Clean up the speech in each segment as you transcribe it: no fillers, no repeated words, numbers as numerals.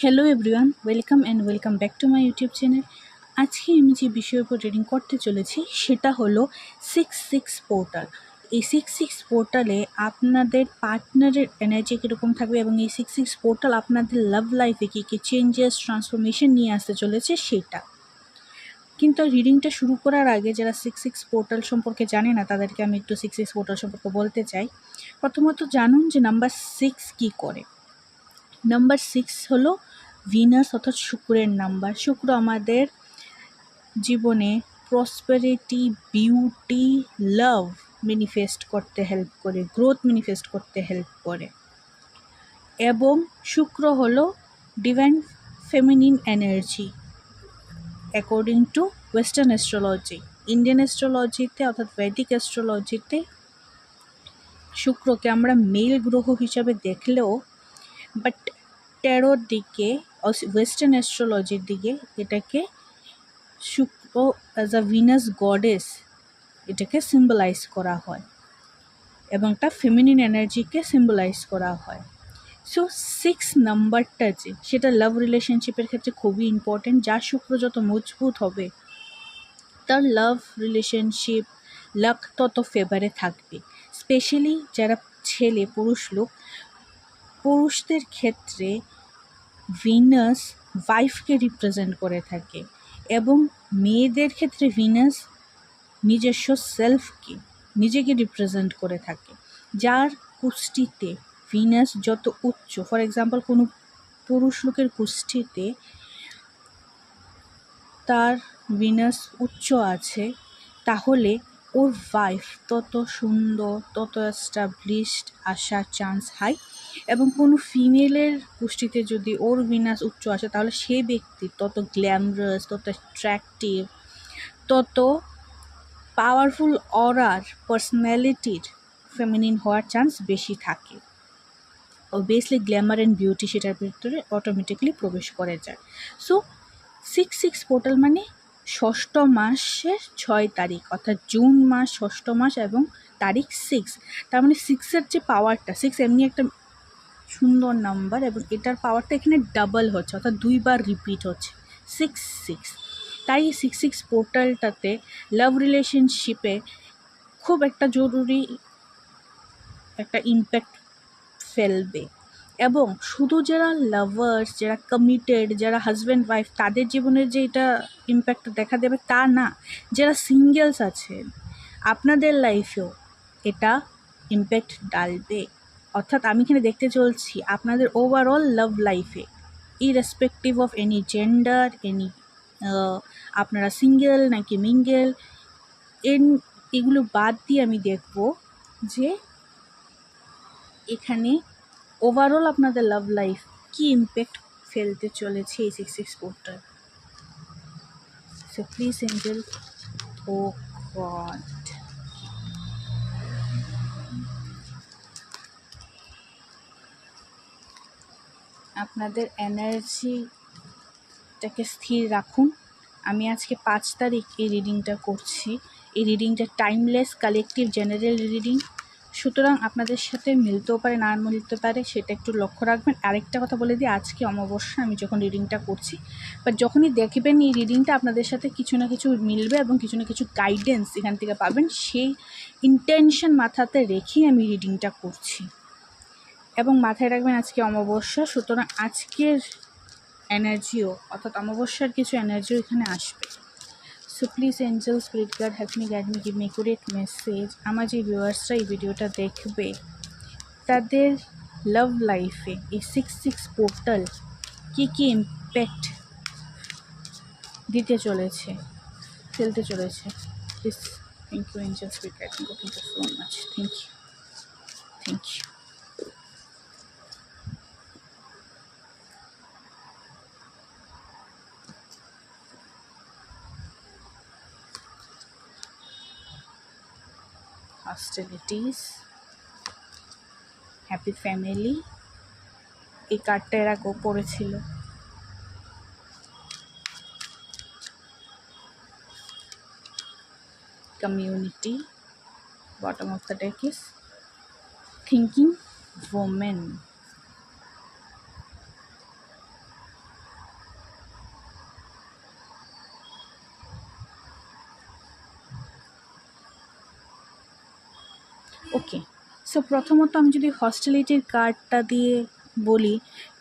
Hello everyone, welcome back to my YouTube channel. আজকে আমি যে বিষয়ের উপর রিডিং করতে চলেছি সেটা হলো 6-6 পোর্টাল। এই 6-6 পোর্টালে আপনাদের পার্টনারের এনার্জি কীরকম থাকবে এবং এই 6-6 পোর্টাল আপনাদের লাভ লাইফে কী কী চেঞ্জেস ট্রান্সফরমেশন নিয়ে আসতে চলেছে সেটা। কিন্তু রিডিংটা শুরু করার আগে যারা 6-6 পোর্টাল সম্পর্কে জানে না তাদেরকে আমি একটু 6-6 পোর্টাল সম্পর্কে বলতে চাই। প্রথমত জানুন যে নাম্বার 6 কী করে। নাম্বার 6 হলো ভিনাস অর্থাৎ শুক্রের নাম্বার। শুক্র আমাদের জীবনে প্রসপেরিটি, বিউটি, লাভ ম্যানিফেস্ট করতে হেল্প করে, গ্রোথ ম্যানিফেস্ট করতে হেল্প করে। এবং শুক্র হলো divine feminine energy according to western astrology. Indian অ্যাস্ট্রোলজিতে অর্থাৎ বৈদিক অ্যাস্ট্রোলজিতে শুক্রকে আমরা মেল গ্রহ হিসাবে দেখলেও বাট ট্যারোর দিকে ওয়েস্টার্ন অ্যাস্ট্রোলজির দিকে এটাকে শুক্র অ্যাজ আ ভিনাস গডেস এটাকে সিম্বলাইজ করা হয় এবং একটা ফেমিনিন এনার্জিকে সিম্বলাইজ করা হয়। সো 6 নাম্বারটা যে সেটা লাভ রিলেশনশিপের ক্ষেত্রে খুবই ইম্পর্টেন্ট। যার শুক্র যত মজবুত হবে তার লাভ রিলেশনশিপ লাক তত ফেভারে থাকবে। স্পেশালি যারা ছেলে পুরুষ লোক, পুরুষদের ক্ষেত্রে ভিনাস ওয়াইফকে রিপ্রেজেন্ট করে থাকে এবং মেয়েদের ক্ষেত্রে ভিনাস নিজস্ব সেলফকে নিজেকে রিপ্রেজেন্ট করে থাকে। যার কুষ্ঠিতে ভিনাস যত উচ্চ, ফর এক্সাম্পল কোনো পুরুষ লোকের কুষ্ঠিতে তার ভিনাস উচ্চ আছে, তাহলে ওর ওয়াইফ তত সুন্দর, তত এস্টাবলিশড আসার চান্স হাই। এবং কোনো ফিমেলের কুষ্ঠিতে যদি ওর ভিনাস উচ্চ আসে তাহলে সে ব্যক্তি তত গ্ল্যামারাস, তত অ্যাট্রাকটিভ, তত পাওয়ারফুল অরার পার্সোনালিটির ফেমিনিন হওয়ার চান্স বেশি থাকে। অবভিয়াসলি গ্ল্যামার অ্যান্ড বিউটি সেটার ভিতরে অটোমেটিকলি প্রবেশ করে যায়। সো 6-6 পোর্টাল মানে ষষ্ঠ মাসের 6 তারিখ অর্থাৎ জুন মাস, ষষ্ঠ মাস এবং তারিখ 6। তার মানে 6-এর যে পাওয়ারটা, 6 এমনি একটা সুন্দর নাম্বার এবং এটার পাওয়ারটা এখানে ডাবল হচ্ছে অর্থাৎ 2 বার রিপিট হচ্ছে 6-6। তাই 6-6 পোর্টালটাতে লাভ রিলেশনশিপে খুব একটা জরুরি একটা ইম্প্যাক্ট ফেলবে। এবং শুধু যারা লাভার্স, যারা কমিটেড, যারা হাজব্যান্ড ওয়াইফ তাদের জীবনে যে এটা ইম্প্যাক্ট দেখা দেবে তা না, যারা সিঙ্গেলস আছেন আপনাদের লাইফেও এটা ইম্প্যাক্ট ডালবে। অর্থাৎ আমি এখানে দেখতে চলছি আপনাদের ওভারঅল লাভ লাইফে, ইরেসপেক্টিভ অফ এনি জেন্ডার, আপনারা সিঙ্গেল নাকি মিঙ্গেল, এগুলো বাদ দিয়ে আমি দেখব যে এখানে ওভারঅল আপনাদের লাভ লাইফ কি ইম্প্যাক্ট ফেলতে চলেছে এই 6-6 পোর্টাল। সো প্লিজ এঞ্জেল, ও গড, আপনাদের এনার্জিটাকে স্থির রাখুন। আমি আজকে 5 তারিখ এই রিডিংটা করছি। এই রিডিংটা টাইমলেস কালেকটিভ জেনারেল রিডিং, সুতরাং আপনাদের সাথে মিলতেও পারে না মিলতে পারে, সেটা একটু লক্ষ্য রাখবেন। আরেকটা কথা বলে দিই, আজকে অমাবস্যা আমি যখন রিডিংটা করছি, বাট যখনই দেখবেন এই রিডিংটা আপনাদের সাথে কিছু না কিছু মিলবে এবং কিছু না কিছু গাইডেন্স এখান থেকে পাবেন, সেই ইন্টেনশন মাথাতে রেখেই আমি রিডিংটা করছি। এবং মাথায় রাখবেন আজকে অমাবস্যা, সুতরাং আজকের এনার্জিও অর্থাৎ অমাবস্যার কিছু এনার্জিও এখানে আসবে। So please angel, spirit guide, help me, guide me, give me accurate message. আমার যে ভিউয়ার্সরা এই ভিডিওটা দেখবে তাদের লাভ লাইফে এই 6-6 পোর্টাল কী কী ইম্প্যাক্ট দিতে চলেছে, ফেলতে চলেছে। Please, thank you angel, spirit guide, thank you so much, thank you, thank you. hostilities, happy family, এই কার্ডটা এর আগেও পড়েছিল। Community, bottom of the deck is thinking woman, okay, so প্রথমত আমি যদি হস্টিলিটির কার্ডটা দিয়ে বলি,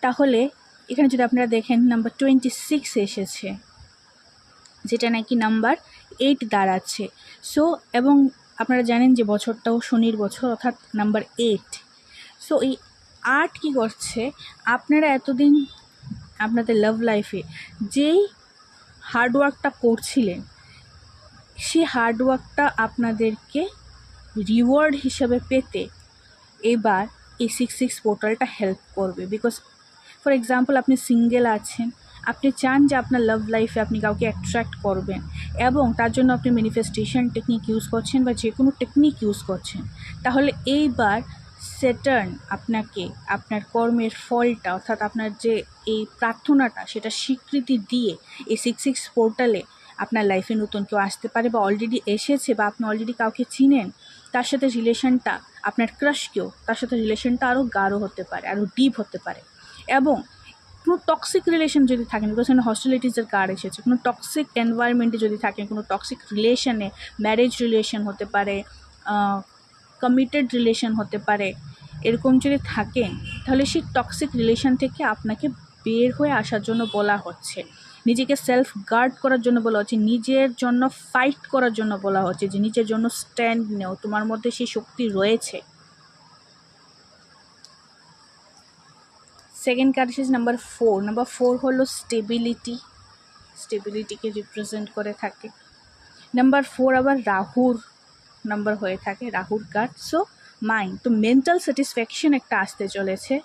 তাহলে এখানে যদি আপনারা দেখেন নাম্বার 26 এসেছে, যেটা নাকি নাম্বার 8 দাঁড়াচ্ছে। সো এবং আপনারা জানেন যে বছরটাও শনির বছর, অর্থাৎ নাম্বার 8। সো এই 8 কী করছে, আপনারা এতদিন আপনাদের লাভ লাইফে যেই হার্ডওয়ার্কটা করছিলেন, সেই হার্ডওয়ার্কটা আপনাদেরকে রিওয়ার্ড হিসাবে পেতে এবার এই 6-6 পোর্টালটা হেল্প করবে। বিকজ ফর এক্সাম্পল, আপনি সিঙ্গেল আছেন, আপনি চান যে আপনার লাভ লাইফে আপনি কাউকে অ্যাট্রাক্ট করবেন, এবং তার জন্য আপনি ম্যানিফেস্টেশন টেকনিক ইউজ করছেন বা যে কোনো টেকনিক ইউজ করছেন, তাহলে এইবার স্যাটার্ন আপনাকে আপনার কর্মের ফলটা, অর্থাৎ আপনার যে এই প্রার্থনাটা, সেটা স্বীকৃতি দিয়ে এই 6-6 পোর্টালে আপনার লাইফে নতুন কেউ আসতে পারে, বা অলরেডি এসেছে, বা আপনি অলরেডি কাউকে চিনেন, তার সাথে রিলেশনটা, আপনার ক্রাশ কেউ, তার সাথে রিলেশনটা আরও গাঢ় হতে পারে, আরও ডিপ হতে পারে। এবং কোনো টক্সিক রিলেশন যদি থাকেন, বিকজ এখানে হস্টিলিটিসের কার্ড এসেছে, কোনো টক্সিক এনভায়রনমেন্টে যদি থাকেন, কোনো টক্সিক রিলেশনে, ম্যারেজ রিলেশন হতে পারে, কমিটেড রিলেশন হতে পারে, এরকম যদি থাকেন, তাহলে সেই টক্সিক রিলেশন থেকে আপনাকে বের হয়ে আসার জন্য বলা হচ্ছে, নিজেকে সেলফ গার্ড করার জন্য বলা হচ্ছে, নিজের জন্য ফাইট করার জন্য বলা হচ্ছে, যে নিজের জন্য স্ট্যান্ড নেও, তোমার মধ্যে সেই শক্তি রয়েছে। সেকেন্ড কার্ড এসেছে নাম্বার 4। নাম্বার 4 হলো স্টেবিলিটিকে রিপ্রেজেন্ট করে থাকে। নাম্বার 4 আবার রাহুর নাম্বার হয়ে থাকে, রাহুর কার্ড। সো মাইন্ড, তো মেন্টাল স্যাটিসফ্যাকশন একটা আসতে চলেছে।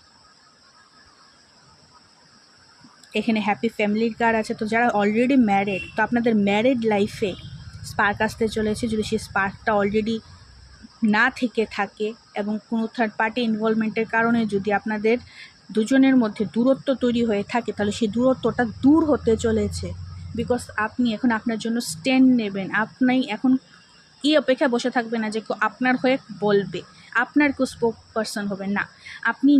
এখানে হ্যাপি ফ্যামিলির কার্ড আছে। তো যারা অলরেডি ম্যারিড, তো আপনাদের ম্যারিড লাইফে স্পার্ক আসতে চলেছে। যদি সেই স্পার্কটা অলরেডি না থেকে থাকে এবং কোনো থার্ড পার্টি ইনভলভমেন্টের কারণে যদি আপনাদের দুজনের মধ্যে দূরত্ব তৈরি হয়ে থাকে, তাহলে সেই দূরত্বটা দূর হতে চলেছে। বিকজ আপনি এখন আপনার জন্য স্ট্যান্ড নেবেন। আপনি এখন এই অপেক্ষায় বসে থাকবে না যে কেউ আপনার হয়ে বলবে, আপনার কেউ স্পোক পারসন হবে না। আপনি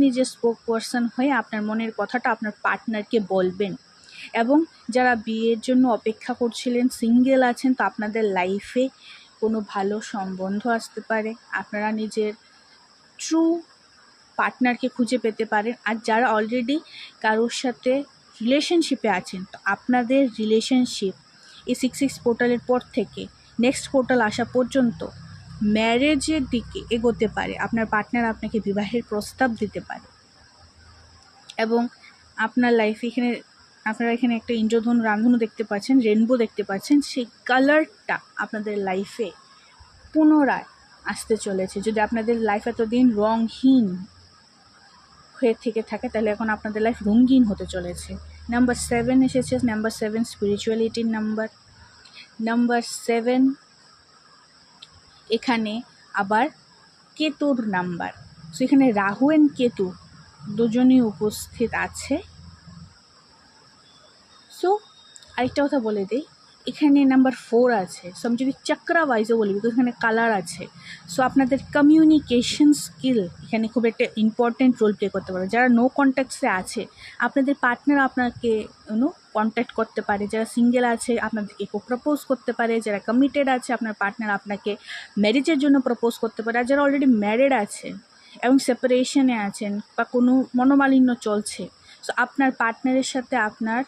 নিজে স্পোক পারসন হয়ে আপনার মনের কথাটা আপনার পার্টনারকে বলবেন। এবং যারা বিয়ের জন্য অপেক্ষা করছিলেন, সিঙ্গেল আছেন, তো আপনাদের লাইফে কোনো ভালো সম্বন্ধ আসতে পারে, আপনারা নিজের ট্রু পার্টনারকে খুঁজে পেতে পারেন। আর যারা অলরেডি কারোর সাথে রিলেশনশিপে আছেন, তো আপনাদের রিলেশনশিপ এই 6-6 পোর্টালের পর থেকে নেক্সট পোর্টাল আসা পর্যন্ত ম্যারেজের দিকে এগোতে পারে। আপনার পার্টনার আপনাকে বিবাহের প্রস্তাব দিতে পারে। এবং আপনার লাইফে আপনারা এখানে একটা ইন্দ্রধনু রামধনু দেখতে পাচ্ছেন, রেনবো দেখতে পাচ্ছেন, সেই কালারটা আপনাদের লাইফে পুনরায় আসতে চলেছে। যদি আপনাদের লাইফ এতদিন রংহীন হয়ে থেকে থাকে, তাহলে এখন আপনাদের লাইফ রঙিন হতে চলেছে। নাম্বার 7 এসেছে। Number 7 স্পিরিচুয়ালিটির number. নাম্বার 7 এখানে আবার কেতুর নাম্বার। সো এখানে রাহু অ্যান্ড কেতু দুজনই উপস্থিত আছে। সো আরেকটা কথা বলে দিই, এখানে নাম্বার 4 আছে। সো আমি যদি চক্রা ওয়াইজও বলি, বিকজ এখানে কালার আছে। সো আপনাদের কমিউনিকেশন স্কিল এখানে খুব একটা ইম্পর্টেন্ট রোল প্লে করতে পারে। যারা নো কন্ট্যাক্টসে আছে, আপনাদের পার্টনার আপনাকে কন্ট্যাক্ট করতে পারে। যারা সিঙ্গেল আছে, আপনাদেরকে প্রপোজ করতে পারে। যারা কমিটেড আছে, আপনার পার্টনার আপনাকে ম্যারেজের জন্য প্রপোজ করতে পারে। আর যারা অলরেডি ম্যারিড আছেন এবং সেপারেশনে আছেন বা কোনো মনোমালিন্য চলছে, সো আপনার পার্টনারের সাথে আপনার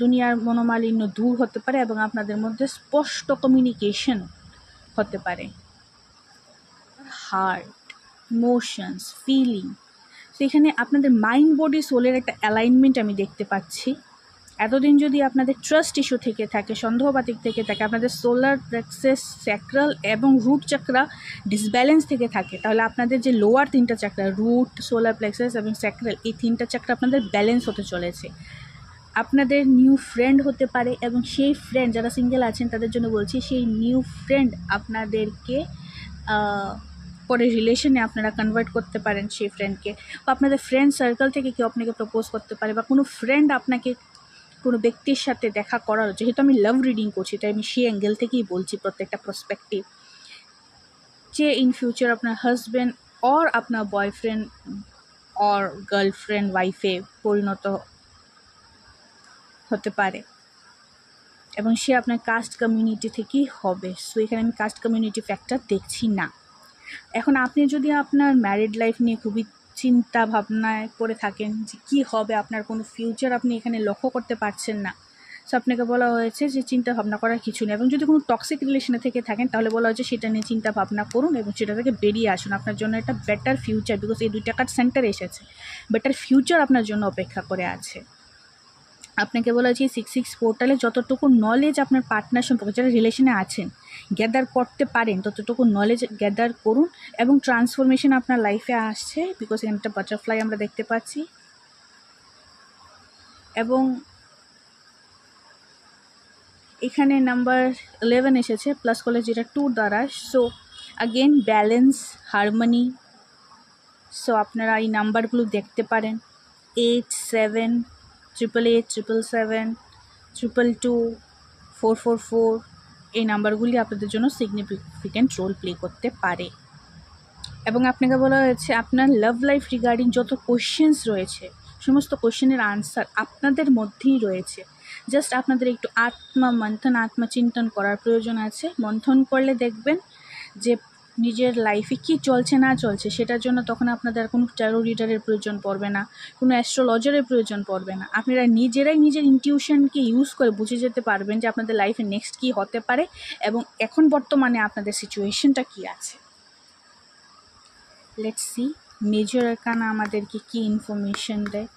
দুনিয়ার মনোমালিন্য দূর হতে পারে এবং আপনাদের মধ্যে স্পষ্ট কমিউনিকেশন হতে পারে। হার্ট, ইমোশনস, ফিলিং, তো এখানে আপনাদের মাইন্ড, বডি, সোলের একটা অ্যালাইনমেন্ট আমি দেখতে পাচ্ছি। এতদিন যদি আপনাদের ট্রাস্ট ইস্যু থেকে থাকে, সন্দেহবাতিক থেকে থাকে, আপনাদের সোলার প্লেক্সাস, স্যাক্রাল এবং রুট চাকরা ডিসব্যালেন্স থেকে থাকে, তাহলে আপনাদের যে লোয়ার 3টা চাকরা, রুট, সোলার প্লেক্সাস এবং স্যাক্রাল, এই 3টা চাকরা আপনাদের ব্যালেন্স হতে চলেছে। আপনাদের নিউ ফ্রেন্ড হতে পারে, এবং সেই ফ্রেন্ড, যারা সিঙ্গেল আছেন তাদের জন্য বলছি, সেই নিউ ফ্রেন্ড আপনাদেরকে পরে রিলেশনে আপনারা কনভার্ট করতে পারেন সেই ফ্রেন্ডকে। বা আপনাদের ফ্রেন্ড সার্কেল থেকে কেউ আপনাকে প্রপোজ করতে পারে, বা কোনো ফ্রেন্ড আপনাকে কোনো ব্যক্তির সাথে দেখা করার, যেহেতু আমি লাভ রিডিং করছি তাই আমি সেই অ্যাঙ্গেল থেকেই বলছি প্রত্যেকটা পার্সপেক্টিভ, যে ইন ফিউচার আপনার হাজব্যান্ড অর আপনার বয়ফ্রেন্ড অর গার্লফ্রেন্ড, ওয়াইফে পরিণত হতে পারে, এবং সে আপনার কাস্ট কমিউনিটি থেকেই হবে। সো এখানে আমি কাস্ট কমিউনিটি ফ্যাক্টর দেখছি না। এখন আপনি যদি আপনার ম্যারিড লাইফ নিয়ে খুবই চিন্তা ভাবনায় করে থাকেন যে কী হবে, আপনার কোনো ফিউচার আপনি এখানে লক্ষ্য করতে পারছেন না, সো আপনাকে বলা হয়েছে যে চিন্তা ভাবনা করার কিছু নেই। এবং যদি কোনো টক্সিক রিলেশনে থেকে থাকেন তাহলে বলা হয়েছে সেটা নিয়ে চিন্তা ভাবনা করুন এবং সেটা থেকে বেরিয়ে আসুন। আপনার জন্য একটা বেটার ফিউচার, বিকজ এই 2 টাকার সেন্টার এসেছে, বেটার ফিউচার আপনার জন্য অপেক্ষা করে আছে। আপনাকে বলা হয়েছে 66 পোর্টালে যতটুকু নলেজ আপনার পার্টনার সম্পর্কে, যারা রিলেশনে আছেন, গ্যাদার করতে পারেন ততটুকু নলেজ গ্যাদার করুন এবং ট্রান্সফরমেশন আপনার লাইফে আসছে, বিকজ এখানে একটা বাটারফ্লাই আমরা দেখতে পাচ্ছি। এবং এখানে নাম্বার 11 এসেছে প্লাস কলেজ, যেটা 2 দ্বারা। So again balance, harmony. So আপনারা এই নাম্বারগুলো দেখতে পারেন, 8, 7, 888, 777, 222, 444, এই নাম্বারগুলি আপনাদের জন্য সিগনিফিক্যান্ট রোল প্লে করতে পারে। এবং আপনাকে বলা হয়েছে আপনার লাভ লাইফ রিগার্ডিং যত কোশ্চেন্স রয়েছে সমস্ত কোশ্চেনের আনসার আপনাদের মধ্যেই রয়েছে। জাস্ট আপনাদের একটু আত্মচিন্তন করার প্রয়োজন আছে। মন্থন করলে দেখবেন যে নিজের লাইফে কী চলছে না চলছে, সেটার জন্য তখন আপনাদের কোনো ট্যারো রিডারের প্রয়োজন পড়বে না, কোনো অ্যাস্ট্রোলজারের প্রয়োজন পড়বে না। আপনারা নিজেরাই নিজের ইনটিউশনকে ইউজ করে বুঝে যেতে পারবেন যে আপনাদের লাইফে নেক্সট কী হতে পারে এবং এখন বর্তমানে আপনাদের সিচুয়েশনটা কী আছে। লেটস সি মেজর আরকানা আমাদেরকে কি ইনফরমেশন দেয়।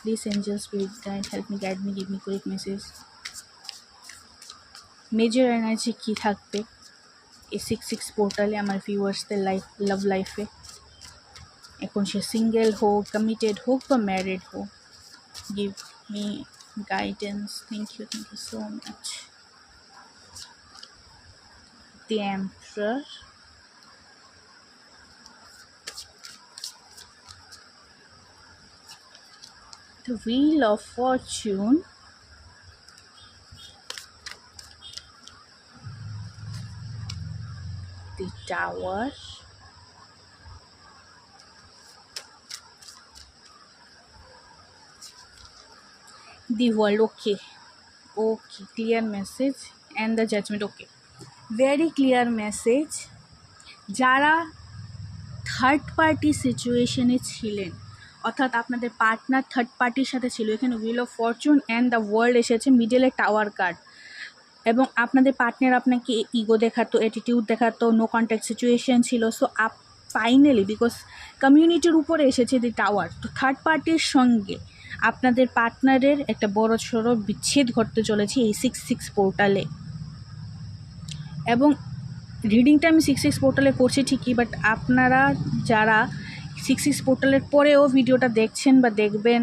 Please angel spirit guide help me, guide me, give me quick message. Major energy কী থাকবে এই 66 পোর্টালে আমার ভিউয়ার্সদের লাভ লাইফে, এখন সে সিঙ্গেল হোক, কমিটেড হোক বা ম্যারিড হোক। Give me guidance. Thank you so much. The emperor, the Wheel of Fortune, the Tower, the World. Okay, clear message, and the Judgment. Okay, very clear message. যারা থার্ড পার্টি সিচুয়েশনে ছিলেন, অর্থাৎ আপনাদের partner third পার্টির সাথে ছিল, এখানে wheel of Fortune and the world এসেছে, মিডলে টাওয়ার কার্ড। এবং আপনাদের পার্টনার আপনাকে ইগো দেখাতো, অ্যাটিটিউড দেখাতো, নো কন্ট্যাক্ট সিচুয়েশন ছিল। সো ফাইনালি বিকজ কমিউনিটির উপরে এসেছে দি টাওয়ার, তো থার্ড পার্টির সঙ্গে আপনাদের পার্টনারের একটা বড় সড়ো বিচ্ছেদ ঘটতে চলেছে এই 66 পোর্টালে। এবং রিডিংটা আমি 66 পোর্টালে করছি ঠিকই, বাট আপনারা যারা 66 পোর্টালের পরেও ভিডিওটা দেখছেন বা দেখবেন,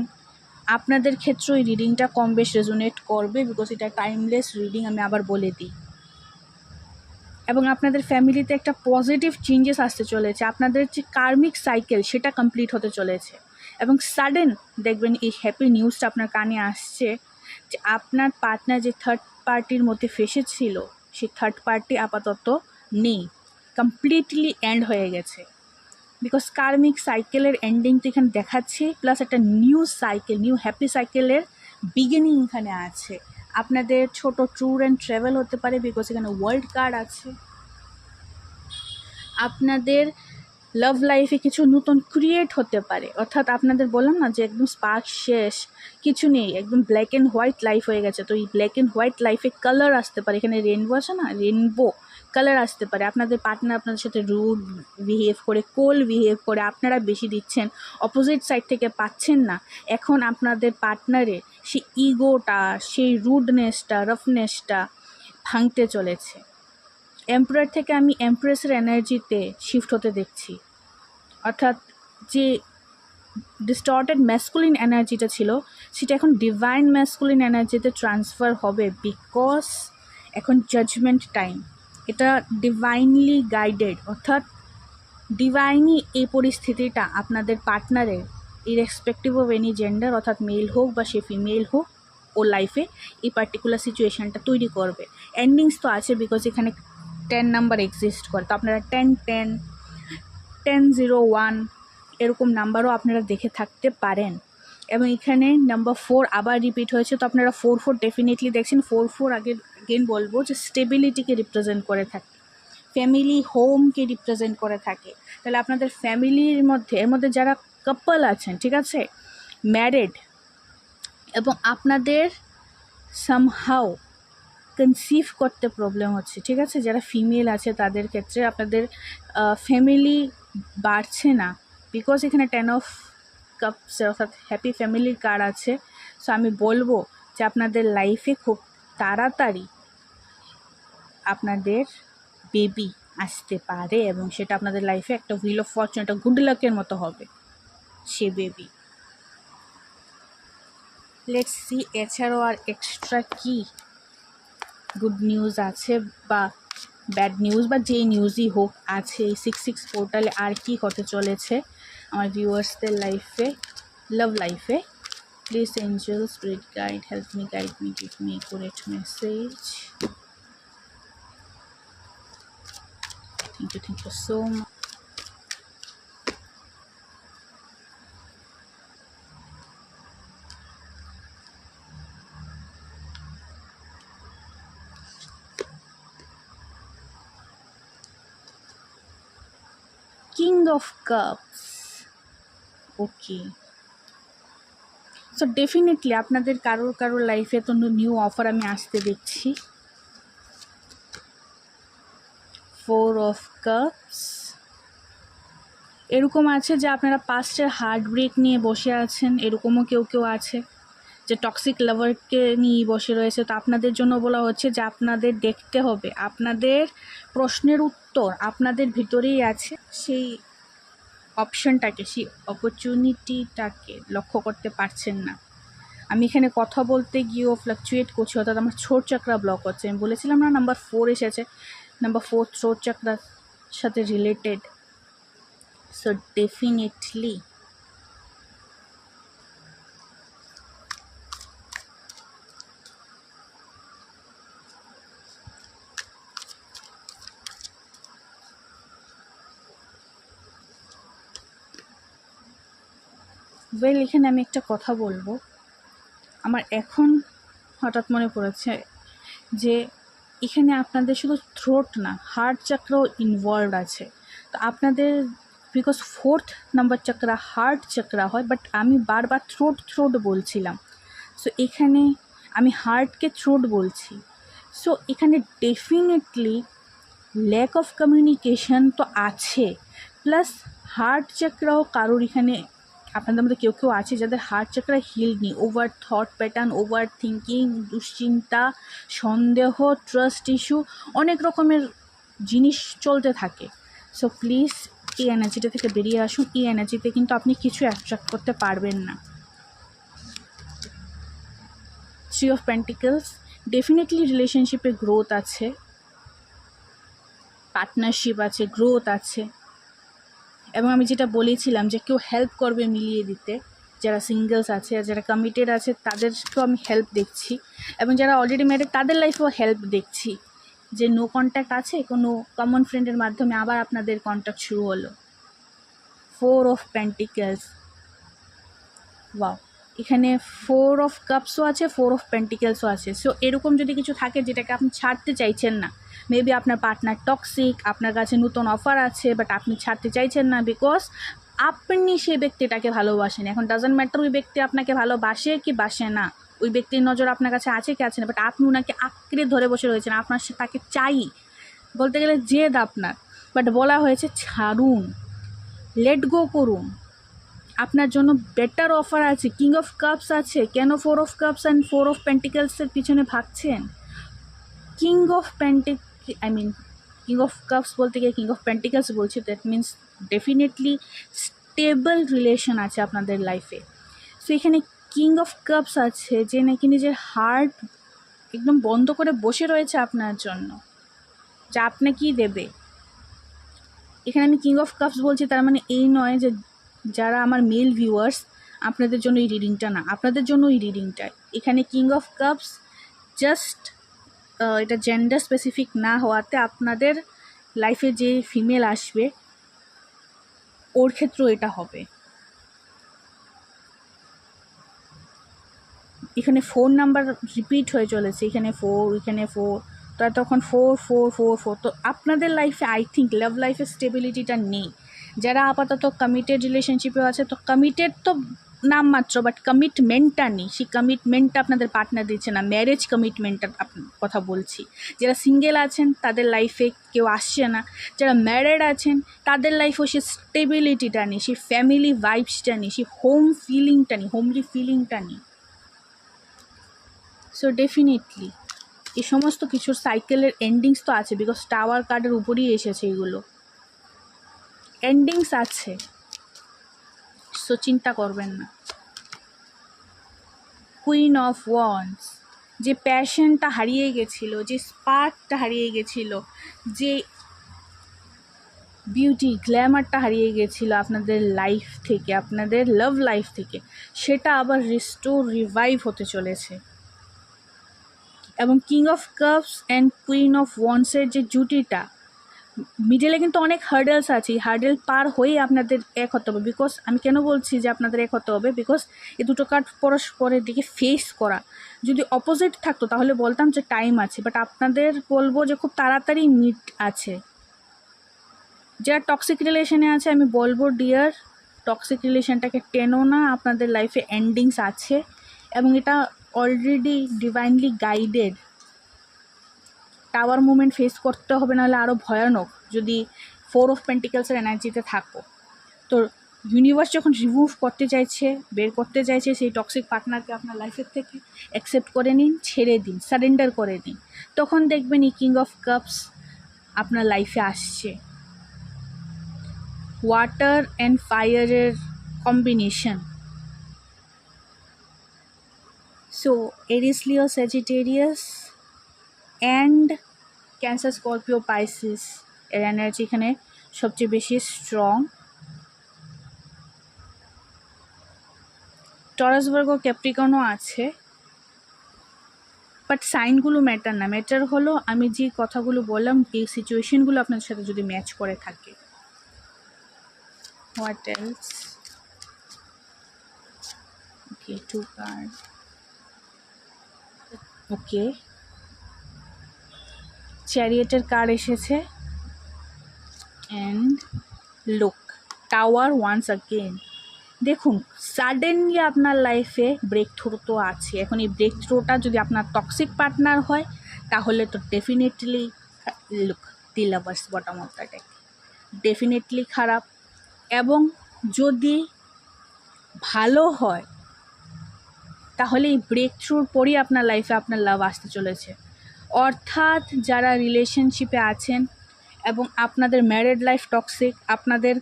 আপনাদের ক্ষেত্রে এই রিডিংটা কম বেশ রেজোনেট করবে, বিকজ এটা টাইমলেস রিডিং, আমি আবার বলে দিই। এবং আপনাদের ফ্যামিলিতে একটা পজিটিভ চেঞ্জেস আসতে চলেছে, আপনাদের যে কার্মিক সাইকেল সেটা কমপ্লিট হতে চলেছে। এবং সাডেন দেখবেন এই হ্যাপি নিউজটা আপনার কানে আসছে যে আপনার পার্টনার যে থার্ড পার্টির মধ্যে ফেসেছিল, সেই থার্ড পার্টি আপাতত নেই, কমপ্লিটলি এন্ড হয়ে গেছে। বিকজ কার্মিক সাইকেলের এন্ডিং তো এখানে দেখাচ্ছে, প্লাস একটা নিউ সাইকেল, নিউ হ্যাপি সাইকেলের বিগিনিং এখানে আছে। আপনাদের ছোট ট্যুর অ্যান্ড ট্রাভেল হতে পারে, বিকজ এখানে ওয়ার্ল্ড কার্ড আছে। আপনাদের লাভ লাইফে কিছু নতুন ক্রিয়েট হতে পারে, অর্থাৎ আপনাদের বললাম না যে একদম স্পার্ক শেষ, কিছু নেই, একদম ব্ল্যাক অ্যান্ড হোয়াইট লাইফ হয়ে গেছে। তো এই ব্ল্যাক অ্যান্ড হোয়াইট লাইফে কালার আসতে পারে, এখানে রেনবো আছে না, রেনবো কালার আসতে পারে। আপনাদের পার্টনার আপনাদের সাথে রুড বিহেভ করে, কোল্ড বিহেভ করে, আপনারা বেশি দিচ্ছেন, অপোজিট সাইড থেকে পাচ্ছেন না। এখন আপনাদের পার্টনারে সেই ইগোটা, সেই রুডনেসটা, রাফনেসটা ভাঙতে চলেছে। এম্পারার থেকে আমি এমপ্রেসের এনার্জিতে শিফট হতে দেখছি, অর্থাৎ যে ডিস্টর্টেড ম্যাসকুলিন এনার্জিটা ছিল সেটা এখন ডিভাইন ম্যাসকুলিন এনার্জিতে ট্রান্সফার হবে, বিকজ এখন জাজমেন্ট টাইম। এটা ডিভাইনলি গাইডেড, অর্থাৎ ডিভাইনই এই পরিস্থিতিটা আপনাদের পার্টনারের ইরেসপেক্টিভ অফ এনি জেন্ডার, অর্থাৎ মেল হোক বা সে ফিমেল হোক, ও লাইফে এই পার্টিকুলার সিচুয়েশানটা তৈরি করবে। এন্ডিংস তো আছে, বিকজ এখানে 10 নাম্বার এক্সিস্ট করে, তো আপনারা 10, 10, 10, 0, 1 এরকম নাম্বারও আপনারা দেখে থাকতে পারেন। এবং এখানে নাম্বার 4 আবার রিপিট হয়েছে, তো আপনারা 4 ডেফিনেটলি দেখছেন। 4 আগেন বলবো যে স্টেবিলিটিকে রিপ্রেজেন্ট করে থাকে। ফ্যামিলি হোমকে রিপ্রেজেন্ট করে থাকে। তাহলে আপনাদের ফ্যামিলির মধ্যে এর মধ্যে যারা কাপল আছেন, ঠিক আছে, ম্যারিড, এবং আপনাদের সামহাউ কনসিভ করতে প্রবলেম হচ্ছে, ঠিক আছে, যারা ফিমেল আছে তাদের ক্ষেত্রে আপনাদের ফ্যামিলি বাড়ছে না, বিকজ এখানে 10 অফ কাপস অর্থাৎ হ্যাপি ফ্যামিলির কার্ড আছে। সো আমি বলবো যে আপনাদের লাইফে খুব তাড়াতাড়ি আপনাদের বেবি আসতে পারে, এবং সেটা আপনাদের লাইফে একটা হুইল অফ ফরচুন, একটা গুড লাকের মতো হবে সে বেবি। লেটস সি এছাড়াও আর এক্সট্রা কি গুড নিউজ আছে বা ব্যাড নিউজ বা যে নিউজই হোক আছে এই 66 পোর্টালে, আর কি হতে চলেছে আমার ভিউয়ার্সদের লাইফে, লাভ লাইফে। Please angel spirit guide help me, guide me, give me accurate message. Thank you so much. King of cups, okay. So definitely আপনাদের কারোর লাইফে তো নিউ অফার আমি আসতে দেখছি। 4 অফ কাপস, এরকম আছে যে আপনারা পাস্টের হার্ট ব্রেক নিয়ে বসে আছেন, এরকমও কেউ আছে যে টক্সিক লাভারকে নিয়ে বসে রয়েছে। তো আপনাদের জন্য বলা হচ্ছে যে আপনাদের দেখতে হবে, আপনাদের প্রশ্নের উত্তর আপনাদের ভিতরেই আছে, সেই অপশনটাকে, সেই অপরচুনিটিটাকে লক্ষ্য করতে পারছেন না। আমি এখানে কথা বলতে গিয়েও ফ্লাকচুয়েট করছি, অর্থাৎ আমার থ্রোট চাকরা ব্লক হচ্ছে। আমি বলেছিলাম না নাম্বার 4 এসেছে, নাম্বার 4 থ্রোট চাকরার সাথে রিলেটেড। সো ডেফিনেটলি এখানে আমি একটা কথা বলবো, আমার এখন হঠাৎ মনে পড়েছে যে এখানে আপনাদের শুধু থ্রোট না, হার্ট চাকরাও ইনভলভড আছে। তো আপনাদের because 4th number chakra heart chakra হয়, বাট আমি বারবার থ্রোট বলছিলাম। সো এখানে আমি হার্টকে থ্রোট বলছি। সো এখানে ডেফিনেটলি ল্যাক অফ কমিউনিকেশন তো আছে, প্লাস হার্ট চাকরাও কারোর এখানে আপনাদের মধ্যে কেউ আছে যাদের হার্ট চাকরা হিল নেই। Over thought pattern, over thinking, দুশ্চিন্তা, সন্দেহ, ট্রাস্ট ইস্যু, অনেক রকমের জিনিস চলতে থাকে। সো প্লিজ এই এনার্জিটা থেকে বেরিয়ে আসুন। এই এনার্জিতে কিন্তু আপনি কিছু অ্যাট্রাক্ট করতে পারবেন না। 3 অফ পেন্টিকলস, ডেফিনেটলি রিলেশনশিপে গ্রোথ আছে, পার্টনারশিপ আছে, গ্রোথ আছে, এবং আমি যেটা বলেছিলাম যে কেউ হেল্প করবে মিলিয়ে দিতে। যারা সিঙ্গলস আছে আর যারা কমিটেড আছে তাদেরকেও আমি হেল্প দেখছি, এবং যারা অলরেডি ম্যারিড তাদের লাইফেও হেল্প দেখছি, যে নো কন্ট্যাক্ট আছে, কোনো কমন ফ্রেন্ডের মাধ্যমে আবার আপনাদের কন্ট্যাক্ট শুরু হলো। 4 অফ পেন্টিকলস, ওয়াও, এখানে 4 অফ কাপসও আছে, 4 অফ পেন্টিকলসও আছে। সো এরকম যদি কিছু থাকে যেটাকে আপনি ছাড়তে চাইছেন না, মেবি আপনার পার্টনার টক্সিক, আপনার কাছে নতুন অফার আছে বাট আপনি ছাড়তে চাইছেন না বিকজ আপনি সেই ব্যক্তিটাকে ভালোবাসেন। এখন ডাজন্ট ম্যাটার ওই ব্যক্তি আপনাকে ভালোবাসে কি বাসে না, ওই ব্যক্তির নজর আপনার কাছে আছে কি আছে না, বাট আপনি ওনাকে আঁকড়ে ধরে বসে রয়েছেন, আপনার তাকে চাই, বলতে গেলে জেদ আপনার। বাট বলা হয়েছে ছাড়ুন, লেট গো করুন, আপনার জন্য বেটার অফার আছে। কিং অফ কাপস আছে, কেন 4 অফ কাপস অ্যান্ড 4 অফ পেন্টিকলসের পিছনে ভাগছেন? King of king of cups বলতে গিয়ে কিং অফ পেন্টিকলস বলছি, that means definitely stable relation আছে আপনাদের লাইফে। সো এখানে কিং অফ কাপস আছে যে নাকি নিজের হার্ট একদম বন্ধ করে বসে রয়েছে আপনার জন্য, যা আপনাকেই দেবে। এখানে আমি কিং অফ কাপস বলছি, তার মানে এই নয় যে যারা আমার মেল ভিউয়ার্স আপনাদের জন্য এই রিডিংটা না, আপনাদের জন্য এই রিডিংটা। এখানে কিং অফ কাপস জাস্ট এটা জেন্ডার স্পেসিফিক না হওয়াতে আপনাদের লাইফে যে ফিমেল আসবে ওর ক্ষেত্রেও এটা হবে। এখানে 4 নাম্বার রিপিট হয়ে চলেছে, এখানে 4, এখানে 4। তো তো তখন 4 তো আপনাদের লাইফে আই থিঙ্ক লাভ লাইফে স্টেবিলিটিটা নেই। যারা আপাতত কমিটেড রিলেশনশিপেও আছে, তো কমিটেড তো নামমাত্র, বাট কমিটমেন্টটা নেই। সেই কমিটমেন্টটা আপনাদের পার্টনার দিচ্ছে না, ম্যারেজ কমিটমেন্টটার কথা বলছি। যারা সিঙ্গেল আছেন তাদের লাইফে কেউ আসছে না, যারা ম্যারিড আছেন তাদের লাইফেও সেই স্টেবিলিটিটা নেই, সেই ফ্যামিলি ভাইবসটা নেই, সেই হোম ফিলিংটা নেই, হোমলি ফিলিংটা নেই। সো ডেফিনেটলি এই সমস্ত কিছুর সাইকেলের এন্ডিংস তো আছে, বিকজ টাওয়ার কার্ডের উপরেই এসেছে এগুলো, এন্ডিংস আছে। সো চিন্তা করবেন না। কুইন অফ ওয়ান্ডস, যে প্যাশনটা হারিয়ে গেছিলো, যে স্পার্কটা হারিয়ে গেছিলো, যে বিউটি গ্ল্যামারটা হারিয়ে গেছিলো আপনাদের লাইফ থেকে, আপনাদের লাভ লাইফ থেকে, সেটা আবার রিভাইভ হতে চলেছে। এবং king of cups and queen of ওয়ান্ডসের যে জুটিটা, মিডলে কিন্তু অনেক হার্ডেলস আছে, হার্ডেল পার হয়ে আপনাদের এক হতে হবে। বিকজ আমি কেন বলছি যে আপনাদের এক হতে হবে, বিকজ এই দুটো কার্ড পরস্পরের দিকে ফেস করা। যদি অপোজিট থাকতো তাহলে বলতাম যে টাইম আছে, বাট আপনাদের বলবো যে খুব তাড়াতাড়ি মিট আছে। যারা টক্সিক রিলেশনে আছে আমি বলবো ডিয়ার, টক্সিক রিলেশনটাকে টেনো না, আপনাদের লাইফে এন্ডিংস আছে এবং এটা already divinely guided. Tower movement face করতে হবে, নাহলে আরও ভয়ানক যদি 4 অফ পেন্টিকেলসের এনার্জিতে থাকো। তো ইউনিভার্স যখন রিমুভ করতে চাইছে, বের করতে চাইছে সেই টক্সিক পার্টনারকে আপনার লাইফের থেকে, অ্যাকসেপ্ট করে নিন, ছেড়ে দিন, সারেন্ডার করে দিন। তখন দেখবেন এই কিং অফ কাপস আপনার লাইফে আসছে। ওয়াটার অ্যান্ড ফায়ারের combination. So Aries, Leo, Sagittarius and Cancer, Scorpio, Pisces এর এনার্জি এখানে সবচেয়ে বেশি স্ট্রং। টরাস, ভার্গো, ক্যাপ্রিকনও আছে, বাট সাইনগুলো ম্যাটার না। ম্যাটার হলো আমি যে কথাগুলো বললাম, এই সিচুয়েশনগুলো আপনার সাথে যদি ম্যাচ করে থাকে। What else? Okay, 2 card. Okay, চ্যারিয়েটের কার্ড এসেছে and look tower once again. দেখুন, সাডেনলি আপনার লাইফে ব্রেক থ্রু তো আছে। এখন এই ব্রেক থ্রুটা যদি আপনার টক্সিক পার্টনার হয় তাহলে তো definitely look the lovers bottom of the deck, definitely খারাপ। এবং যদি ভালো হয় তাহলে এই ব্রেক থ্রুর পরই আপনার লাইফে আপনার লাভ আসতে চলেছে। অর্থাৎ যারা রিলেশনশিপে আছেন এবং আপনাদের ম্যারিড লাইফ টক্সিক, আপনাদের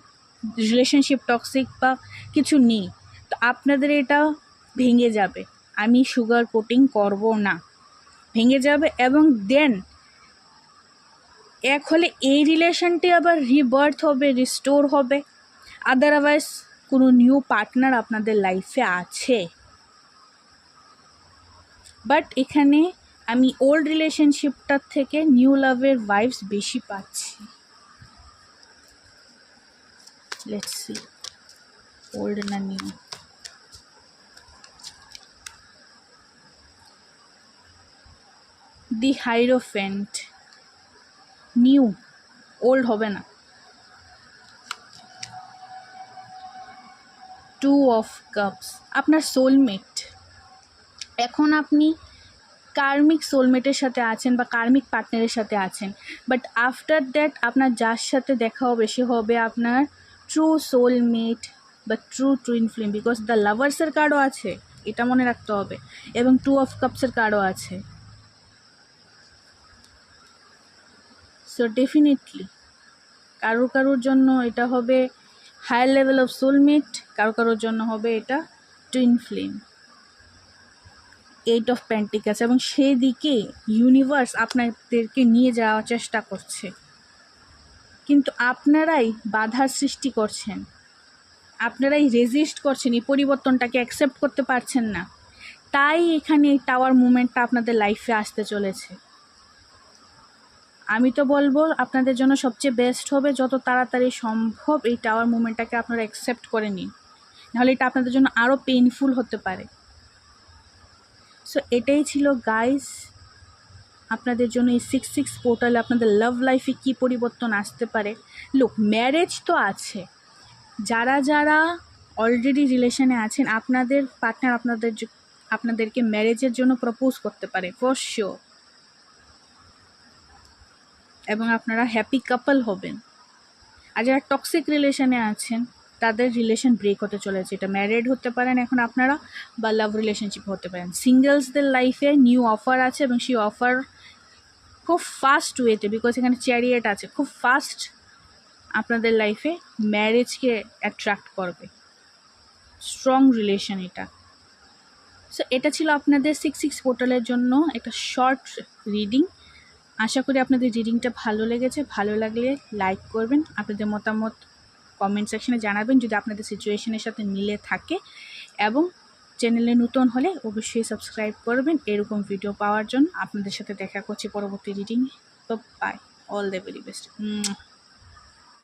রিলেশনশিপ টক্সিক বা কিছু নেই, তো আপনাদের এটা ভেঙে যাবে। আমি সুগার কোটিং করব না, ভেঙে যাবে। এবং দেন এক হলে এই রিলেশনটি আবার রিবার্থ হবে, রিস্টোর হবে। আদারওয়াইজ কোনো নিউ পার্টনার আপনাদের লাইফে আছে। বাট এখানে আমি ওল্ড রিলেশনশিপটার থেকে নিউ লাভের ভাইবস বেশি পাচ্ছি। লেটস সি ওল্ড না নিউ। দি হাইরোফেন্ট, নিউ, ওল্ড হবে না। 2 অফ কাপস, আপনার সোলমেট। এখন আপনি কার্মিক সোলমেটের সাথে আছেন বা কার্মিক পার্টনারের সাথে আছেন, বাট আফটার দ্যাট আপনার যার সাথে দেখা হবে সে হবে আপনার ট্রু সোলমেট বা true twin flame. Because the লাভার্সের কার্ডও আছে, এটা মনে রাখতে হবে, এবং 2 অফ কাপসের কার্ডও আছে। সো ডেফিনেটলি কারোর জন্য এটা হবে হায়ার লেভেল অফ সোলমেট, কারোর জন্য হবে এটা টুইন ফ্লেম। 8 অফ পেন্টিকলস, এবং সেই দিকে ইউনিভার্স আপনাদেরকে নিয়ে যাওয়ার চেষ্টা করছে, কিন্তু আপনারাই বাধার সৃষ্টি করছেন, আপনারাই রেজিস্ট করছেন, এই পরিবর্তনটাকে অ্যাকসেপ্ট করতে পারছেন না। তাই এখানে এই টাওয়ার মুভমেন্টটা আপনাদের লাইফে আসতে চলেছে। আমি তো বলবো আপনাদের জন্য সবচেয়ে বেস্ট হবে যত তাড়াতাড়ি সম্ভব এই টাওয়ার মুভমেন্টটাকে আপনারা অ্যাকসেপ্ট করে নিন, নাহলে এটা আপনাদের জন্য আরও পেইনফুল হতে পারে। সো এটাই ছিল গাইস আপনাদের জন্য এই 6-6 পোর্টালে আপনাদের লাভ লাইফে কী পরিবর্তন আসতে পারে। লুক, ম্যারেজ তো আছে, যারা যারা অলরেডি রিলেশনে আছেন আপনাদের পার্টনার আপনাদেরকে ম্যারেজের জন্য প্রপোজ করতে পারে ফর শিওর, এবং আপনারা হ্যাপি কাপল হবেন। আর যারা টক্সিক রিলেশনে আছেন তাদের রিলেশন ব্রেক হতে চলেছে, এটা ম্যারিড হতে পারেন এখন আপনারা, বা লাভ রিলেশনশিপ হতে পারেন। সিঙ্গেলসদের লাইফে নিউ অফার আছে এবং সেই অফার খুব ফাস্ট ওয়েতে, বিকজ এখানে চ্যারিয়েট আছে, খুব ফাস্ট আপনাদের লাইফে ম্যারেজকে অ্যাট্রাক্ট করবে। স্ট্রং রিলেশন এটা। সো এটা ছিল আপনাদের 6-6 পোর্টালের জন্য একটা শর্ট রিডিং। আশা করি আপনাদের রিডিংটা ভালো লেগেছে। ভালো লাগলে লাইক করবেন, আপনাদের মতামত কমেন্ট সেকশনে জানাবেন যদি আপনাদের সিচুয়েশনের সাথে মিলে থাকে, এবং চ্যানেলে নতুন হলে অবশ্যই সাবস্ক্রাইব করবেন এরকম ভিডিও পাওয়ার জন্য। আপনাদের সাথে দেখা করছি পরবর্তী রিডিংয়ে। তো bye, all the very best.